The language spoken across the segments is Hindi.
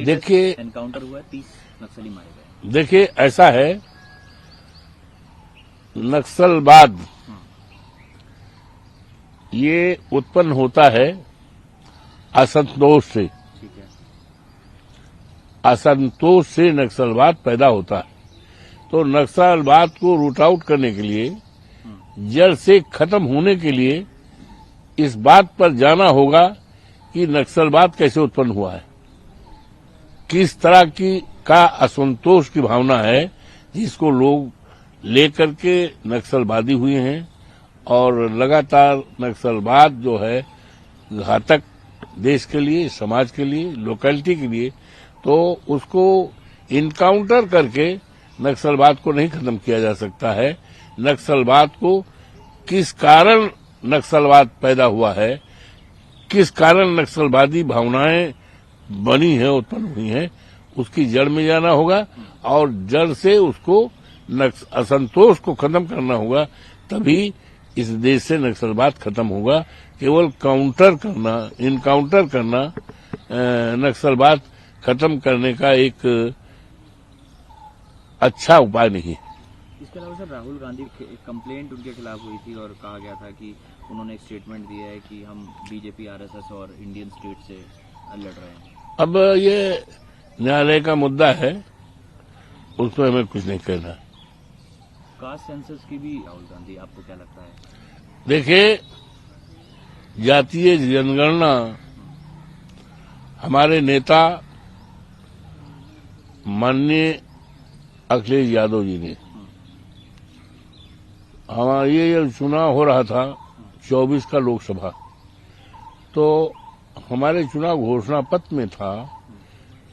देखिए एनकाउंटर हुआ है, 30 नक्सली मारे गए। देखिए ऐसा है, नक्सलवाद ये उत्पन्न होता है असंतोष से। ठीक है। असंतोष से नक्सलवाद पैदा होता है। तो नक्सलवाद को रूट आउट करने के लिए, जड़ से खत्म होने के लिए इस बात पर जाना होगा कि नक्सलवाद कैसे उत्पन्न हुआ है, किस तरह की का असंतोष की भावना है जिसको लोग लेकर के नक्सलवादी हुए हैं। और लगातार नक्सलवाद जो है घातक देश के लिए, समाज के लिए, लोकेलिटी के लिए, तो उसको इनकाउंटर करके नक्सलवाद को नहीं खत्म किया जा सकता है। नक्सलवाद को किस कारण नक्सलवाद पैदा हुआ है, किस कारण नक्सलवादी भावनाएं बनी है, उत्पन्न हुई हैं, उसकी जड़ में जाना होगा और जड़ से उसको असंतोष को खत्म करना होगा। तभी इस देश से नक्सलवाद खत्म होगा। केवल काउंटर करना, इनकाउंटर करना नक्सलवाद खत्म करने का एक अच्छा उपाय नहीं है। इसके अलावा सर, राहुल गांधी कंप्लेंट उनके खिलाफ हुई थी और कहा गया था कि उन्होंने एक स्टेटमेंट दिया है कि हम बीजेपी, आरएसएस और इंडियन स्टेट से लड़ रहे हैं। अब ये न्यायालय का मुद्दा है, उसमें हमें कुछ नहीं कहना। कास्ट सेंसस की भी राहुल गांधी, आपको क्या लगता है? देखिए, जातीय जनगणना हमारे नेता माननीय अखिलेश यादव जी ने, हमारा ये चुनाव हो रहा था 24 का लोकसभा, तो हमारे चुनाव घोषणा पत्र में था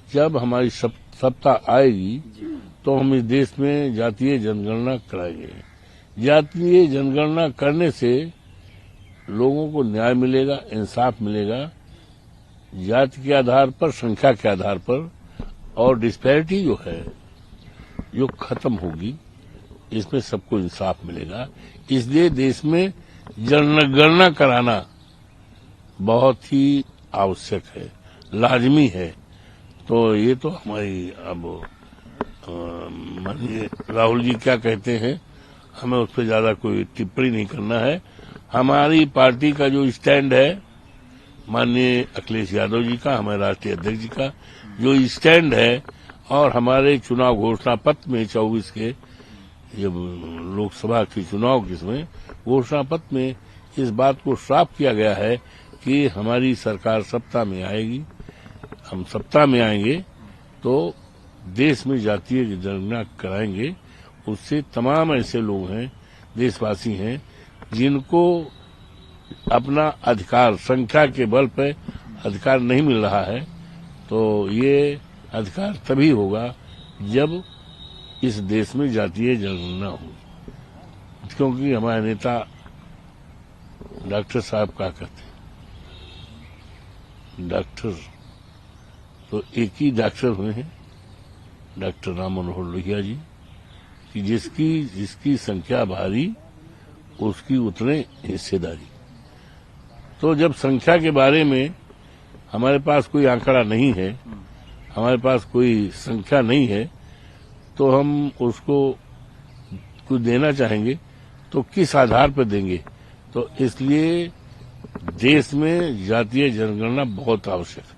जब हमारी सत्ता आएगी तो हम इस देश में जातीय जनगणना कराएंगे। जातीय जनगणना करने से लोगों को न्याय मिलेगा, इंसाफ मिलेगा, जाति के आधार पर, संख्या के आधार पर, और डिस्पैरिटी जो है जो खत्म होगी, इसमें सबको इंसाफ मिलेगा। इसलिए देश में जनगणना कराना बहुत ही आवश्यक है, लाजमी है। तो ये तो हमारी अब माननीय राहुल जी क्या कहते हैं, हमें उस पर ज्यादा कोई टिप्पणी नहीं करना है। हमारी पार्टी का जो स्टैंड है, माननीय अखिलेश यादव जी का, हमारे राष्ट्रीय अध्यक्ष जी का जो स्टैंड है, और हमारे चुनाव घोषणा पत्र में 24 के जब लोकसभा के चुनाव के समय घोषणा पत्र में इस बात को साफ किया गया है कि हमारी सरकार सत्ता में आएगी, हम सत्ता में आएंगे तो देश में जातीय जनगणना कराएंगे। उससे तमाम ऐसे लोग हैं, देशवासी हैं, जिनको अपना अधिकार, संख्या के बल पर अधिकार नहीं मिल रहा है, तो ये अधिकार तभी होगा जब इस देश में जातीय जनगणना हो। क्योंकि हमारे नेता डॉक्टर साहब क्या कहते हैं, डॉक्टर तो एक ही डॉक्टर हुए हैं, डॉक्टर राम मनोहर लोहिया जी, कि जिसकी संख्या भारी उसकी उतने हिस्सेदारी। तो जब संख्या के बारे में हमारे पास कोई आंकड़ा नहीं है, हमारे पास कोई संख्या नहीं है, तो हम उसको कुछ देना चाहेंगे तो किस आधार पर देंगे। तो इसलिए देश में जातीय जनगणना बहुत आवश्यक है।